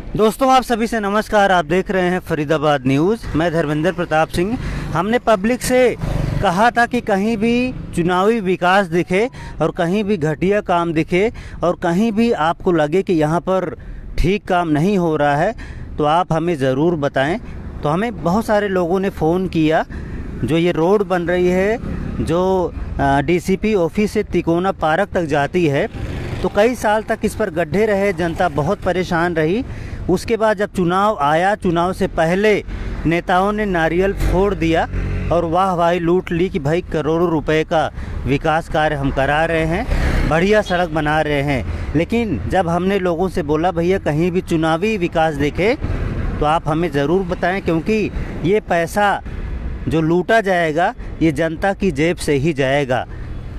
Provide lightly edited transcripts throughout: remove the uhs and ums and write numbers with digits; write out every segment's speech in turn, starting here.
दोस्तों आप सभी से नमस्कार। आप देख रहे हैं फरीदाबाद न्यूज़। मैं धर्मेंद्र प्रताप सिंह। हमने पब्लिक से कहा था कि कहीं भी चुनावी विकास दिखे और कहीं भी घटिया काम दिखे और कहीं भी आपको लगे कि यहाँ पर ठीक काम नहीं हो रहा है तो आप हमें ज़रूर बताएं। तो हमें बहुत सारे लोगों ने फ़ोन किया। जो ये रोड बन रही है जो डीसीपी ऑफिस से तिकोना पार्क तक जाती है, तो कई साल तक इस पर गड्ढे रहे, जनता बहुत परेशान रही। उसके बाद जब चुनाव आया, चुनाव से पहले नेताओं ने नारियल फोड़ दिया और वाहवाही लूट ली कि भाई करोड़ों रुपए का विकास कार्य हम करा रहे हैं, बढ़िया सड़क बना रहे हैं। लेकिन जब हमने लोगों से बोला भैया कहीं भी चुनावी विकास देखे तो आप हमें ज़रूर बताएं, क्योंकि ये पैसा जो लूटा जाएगा ये जनता की जेब से ही जाएगा।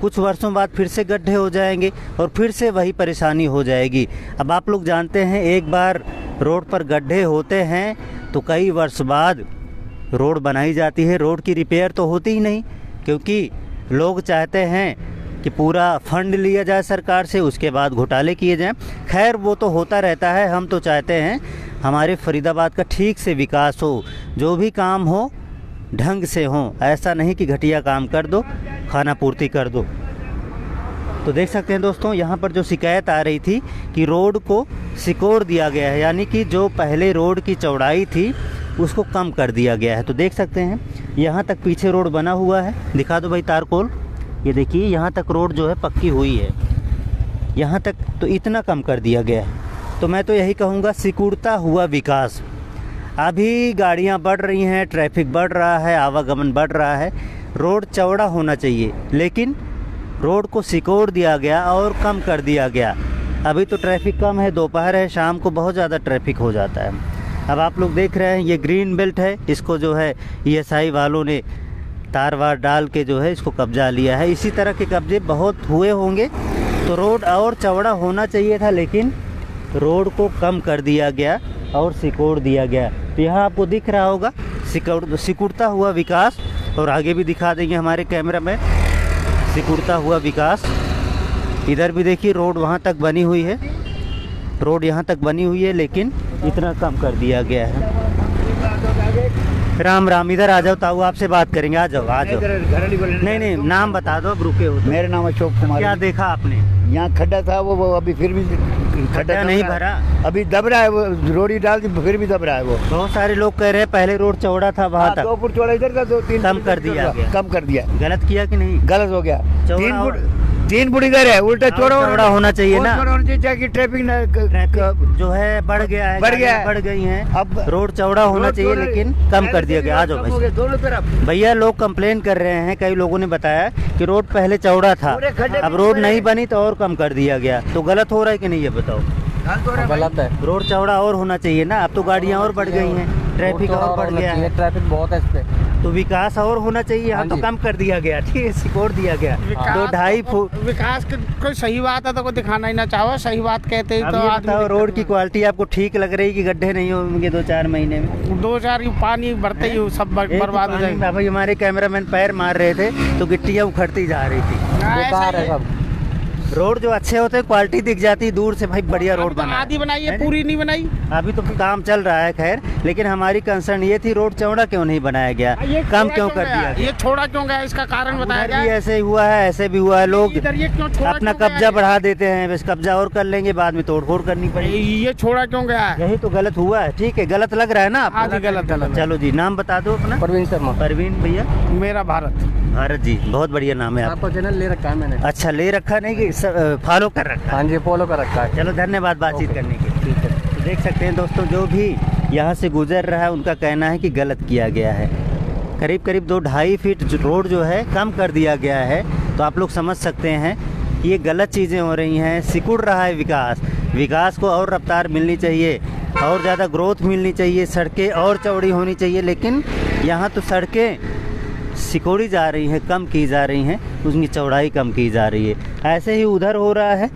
कुछ वर्षों बाद फिर से गड्ढे हो जाएंगे और फिर से वही परेशानी हो जाएगी। अब आप लोग जानते हैं एक बार रोड पर गड्ढे होते हैं तो कई वर्ष बाद रोड बनाई जाती है। रोड की रिपेयर तो होती ही नहीं, क्योंकि लोग चाहते हैं कि पूरा फंड लिया जाए सरकार से, उसके बाद घोटाले किए जाएं। खैर वो तो होता रहता है। हम तो चाहते हैं हमारे फरीदाबाद का ठीक से विकास हो, जो भी काम हो ढंग से हो, ऐसा नहीं कि घटिया काम कर दो, खाना पूर्ति कर दो। तो देख सकते हैं दोस्तों, यहाँ पर जो शिकायत आ रही थी कि रोड को सिकोड़ दिया गया है, यानी कि जो पहले रोड की चौड़ाई थी उसको कम कर दिया गया है। तो देख सकते हैं यहाँ तक पीछे रोड बना हुआ है। दिखा दो भाई तारकोल, ये देखिए यहाँ तक रोड जो है पक्की हुई है, यहाँ तक तो इतना कम कर दिया गया है। तो मैं तो यही कहूँगा सिकुड़ता हुआ विकास। अभी गाड़ियाँ बढ़ रही हैं, ट्रैफिक बढ़ रहा है, आवागमन बढ़ रहा है, रोड चौड़ा होना चाहिए, लेकिन रोड को सिकोड़ दिया गया और कम कर दिया गया। अभी तो ट्रैफिक कम है, दोपहर है, शाम को बहुत ज़्यादा ट्रैफिक हो जाता है। अब आप लोग देख रहे हैं ये ग्रीन बेल्ट है, इसको जो है ईएसआई वालों ने तार वार डाल के जो है इसको कब्जा लिया है। इसी तरह के कब्जे बहुत हुए होंगे। तो रोड और चौड़ा होना चाहिए था, लेकिन रोड को कम कर दिया गया और सिकोड़ दिया गया। तो यहाँ आपको दिख रहा होगा सिकुड़ता हुआ विकास, और आगे भी दिखा देंगे हमारे कैमरा में सिकुड़ता हुआ विकास। इधर भी देखिए रोड वहाँ तक बनी हुई है, रोड यहाँ तक बनी हुई है, लेकिन इतना कम कर दिया गया है। राम राम, इधर आ जाओ ताऊ, आपसे बात करेंगे। आ जाओ आ जाओ। नहीं, नाम बता दो, अब रुके हो तो। मेरा नाम अशोक कुमार। क्या देखा आपने? यहाँ खड्डा था, वो अभी फिर भी खड्डा नहीं भरा, अभी दब रहा है। वो रोड़ी डाल दी फिर भी दब रहा है। वो बहुत सारे लोग कह रहे हैं पहले रोड चौड़ा था, वहाँ तक 2 फुट चौड़ा इधर था, 2-3 कम कर दिया गया। कम कर दिया। गलत किया कि नहीं? गलत हो गया। चौड़ा 3 फुट इधर है, उल्टा चौड़ा होना चाहिए ना। ताकि ट्रैफिक जो है बढ़ गया है, बढ़ गया है। बढ़ गई है। अब रोड चौड़ा होना चाहिए, लेकिन कम कर दिया गया। आ जाओ भाई। दोनों तरफ भैया लोग कंप्लेन कर रहे हैं, कई लोगों ने बताया कि रोड पहले चौड़ा था, अब रोड नहीं बनी तो और कम कर दिया गया। तो गलत हो रहा है कि नहीं ये बताओ? गलत है। रोड चौड़ा और होना चाहिए ना। अब तो गाड़ियाँ और बढ़ गई हैं, ट्रैफिक और बढ़ गया है, ट्रैफिक बहुत है इस पे। तो विकास और होना चाहिए। यहाँ तो कम कर दिया गया, ठीक है, सिकोड़ दिया गया। 2-2.5 फुट विकास की कोई सही बात है तो कोई दिखाना ही ना चाहो, सही बात कहते ही अब तो ये आदमी बताओ, रोड की क्वालिटी आपको ठीक लग रही कि गड्ढे नहीं होंगे 2-4 महीने में? 2-4 पानी भरते ही सब बर्बाद हो जाएंगे। भाई हमारे कैमरामैन पैर मार रहे थे तो गिट्टियाँ उखड़ती जा रही थी। बेकार है सब। रोड जो अच्छे होते हैं क्वालिटी दिख जाती है दूर से, भाई बढ़िया रोड बना है। आधी बनाई है, पूरी नहीं बनाई। अभी तो काम चल रहा है खैर, लेकिन हमारी कंसर्न ये थी रोड चौड़ा क्यों नहीं बनाया गया, कम क्यों कर दिया गया? ये छोड़ा क्यों गया, इसका कारण बताया उधर भी जाए। ऐसे ही हुआ है, ऐसे भी हुआ है। लोग इधर ये क्यों छोड़ा अपना क्यों गया कब्जा ये? बढ़ा देते हैं, बस कब्जा और कर लेंगे, बाद में तोड़फोड़ करनी पड़ेगी। ये छोड़ा क्यों गया है? यही तो गलत हुआ है। ठीक है, गलत लग रहा है ना आपको? आधी गलत। चलो जी, नाम बता दो अपना। परवीन शर्मा। परवीन भैया। मेरा भारत। भारत जी, बहुत बढ़िया नाम है आपका। आपका चैनल ले रखा है मैंने। अच्छा, ले रखा नहीं कि फॉलो कर रखा है? हाँ जी, फॉलो कर रखा है। चलो धन्यवाद बातचीत करने के लिए। ठीक है, तो देख सकते हैं दोस्तों, जो भी यहाँ से गुजर रहा है उनका कहना है कि गलत किया गया है। करीब 2-2.5 फीट रोड जो है कम कर दिया गया है। तो आप लोग समझ सकते हैं कि ये गलत चीज़ें हो रही हैं, सिकुड़ रहा है विकास को और रफ्तार मिलनी चाहिए, और ज़्यादा ग्रोथ मिलनी चाहिए, सड़कें और चौड़ी होनी चाहिए। लेकिन यहाँ तो सड़कें सिकोड़ी जा रही हैं, कम की जा रही हैं, उसकी चौड़ाई कम की जा रही है। ऐसे ही उधर हो रहा है,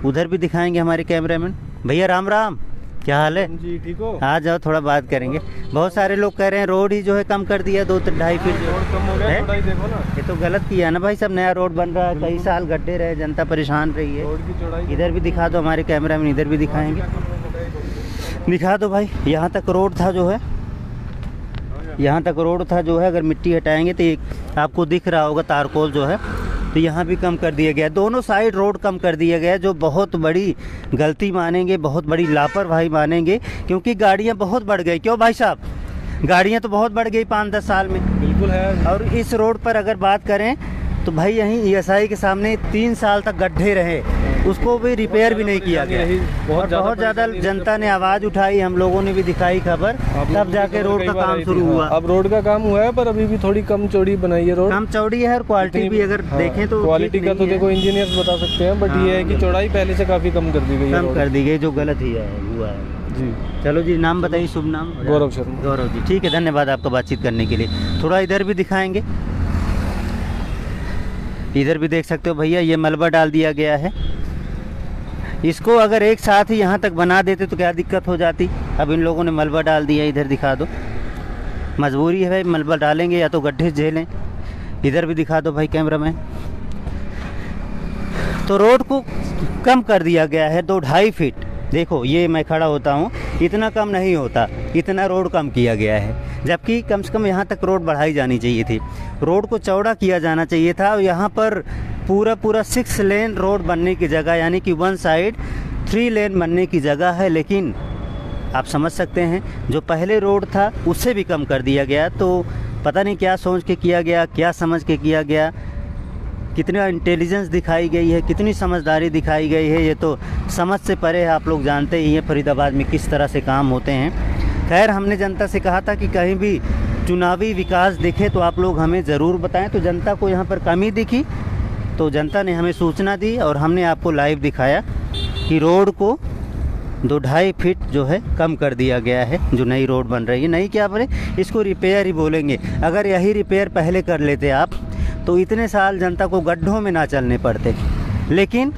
उधर भी दिखाएंगे हमारे कैमरामैन भैया। राम राम, क्या हाल है जी? ठीक हो? आ जाओ, थोड़ा बात करेंगे। बहुत सारे लोग कह रहे हैं रोड ही जो है कम कर दिया, 2-2.5 फीट है। देखो ना, ये तो गलत किया ना भाई, सब नया रोड बन रहा है, कई साल गड्ढे रहे, जनता परेशान रही है। रोड की चौड़ाई इधर भी दिखा दो, हमारे कैमरामैन इधर भी दिखाएंगे। दिखा दो भाई, यहाँ तक रोड था जो है, यहाँ तक रोड था जो है, अगर मिट्टी हटाएंगे तो ये आपको दिख रहा होगा तारकोल जो है, तो यहाँ भी कम कर दिया गया। दोनों साइड रोड कम कर दिया गया, जो बहुत बड़ी गलती मानेंगे, बहुत बड़ी लापरवाही मानेंगे, क्योंकि गाड़ियाँ बहुत बढ़ गई। क्यों भाई साहब, गाड़ियाँ तो बहुत बढ़ गई 5-10 साल में। बिल्कुल है। और इस रोड पर अगर बात करें तो भाई यहीं ईएसआई के सामने 3 साल तक गड्ढे रहे, उसको भी रिपेयर भी नहीं किया गया। बहुत ज़्यादा जनता ने आवाज़ उठाई, हम लोगों ने भी दिखाई खबर, तब जाके रोड का काम शुरू हुआ। अब रोड का काम हुआ है, पर अभी भी थोड़ी कम चौड़ी बनाई है रोड। कम चौड़ी है और क्वालिटी भी अगर देखें तो क्वालिटी का तो देखो इंजीनियर्स बता सकते हैं, बट ये है कि चौड़ाई पहले से काफ़ी कम कर दी गई है। कम कर दी गई, जो गलत ही है हुआ है जी। चलो जी, नाम बताइए, शुभ नाम? गौरव शर्मा। गौरव जी, ठीक है, धन्यवाद आपका बातचीत करने के लिए। थोड़ा इधर भी दिखाएंगे, इधर भी देख सकते हो भैया, ये मलबा डाल दिया गया है। इसको अगर एक साथ ही यहाँ तक बना देते तो क्या दिक्कत हो जाती। अब इन लोगों ने मलबा डाल दिया, इधर दिखा दो, मजबूरी है भाई, मलबा डालेंगे या तो गड्ढे झेलें। इधर भी दिखा दो भाई कैमरामैन। तो रोड को कम कर दिया गया है 2-2.5 फीट। देखो ये मैं खड़ा होता हूँ, इतना कम नहीं होता, इतना रोड कम किया गया है, जबकि कम से कम यहाँ तक रोड बढ़ाई जानी चाहिए थी। रोड को चौड़ा किया जाना चाहिए था। और यहाँ पर पूरा 6 लेन रोड बनने की जगह, यानी कि 1 साइड 3 लेन बनने की जगह है, लेकिन आप समझ सकते हैं जो पहले रोड था उससे भी कम कर दिया गया। तो पता नहीं क्या सोच के किया गया, क्या समझ के किया गया, कितना इंटेलिजेंस दिखाई गई है, कितनी समझदारी दिखाई गई है, ये तो समझ से परे है। आप लोग जानते ही हैं फरीदाबाद में किस तरह से काम होते हैं। खैर, हमने जनता से कहा था कि कहीं भी चुनावी विकास दिखे तो आप लोग हमें ज़रूर बताएं। तो जनता को यहाँ पर कमी दिखी तो जनता ने हमें सूचना दी और हमने आपको लाइव दिखाया कि रोड को 2-2.5 फीट जो है कम कर दिया गया है। जो नई रोड बन रही है, नहीं क्या बोले, इसको रिपेयर ही बोलेंगे। अगर यही रिपेयर पहले कर लेते आप तो इतने साल जनता को गड्ढों में ना चलने पड़ते। लेकिन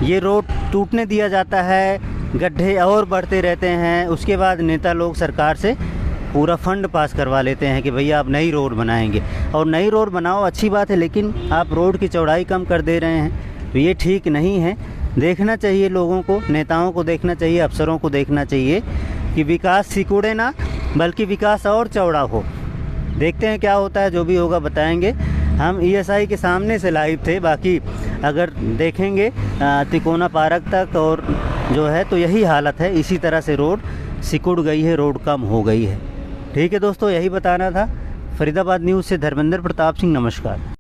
ये रोड टूटने दिया जाता है, गड्ढे और बढ़ते रहते हैं। उसके बाद नेता लोग सरकार से पूरा फंड पास करवा लेते हैं कि भैया आप नई रोड बनाएंगे। और नई रोड बनाओ, अच्छी बात है, लेकिन आप रोड की चौड़ाई कम कर दे रहे हैं, तो ये ठीक नहीं है। देखना चाहिए लोगों को, नेताओं को देखना चाहिए, अफसरों को देखना चाहिए कि विकास सिकुड़े ना, बल्कि विकास और चौड़ा हो। देखते हैं क्या होता है, जो भी होगा बताएंगे। हम ईएसआई के सामने से लाइव थे, बाकी अगर देखेंगे तिकोना पार्क तक और जो है तो यही हालत है। इसी तरह से रोड सिकुड़ गई है, रोड कम हो गई है। ठीक है दोस्तों, यही बताना था। फरीदाबाद न्यूज़ से धर्मेंद्र प्रताप सिंह, नमस्कार।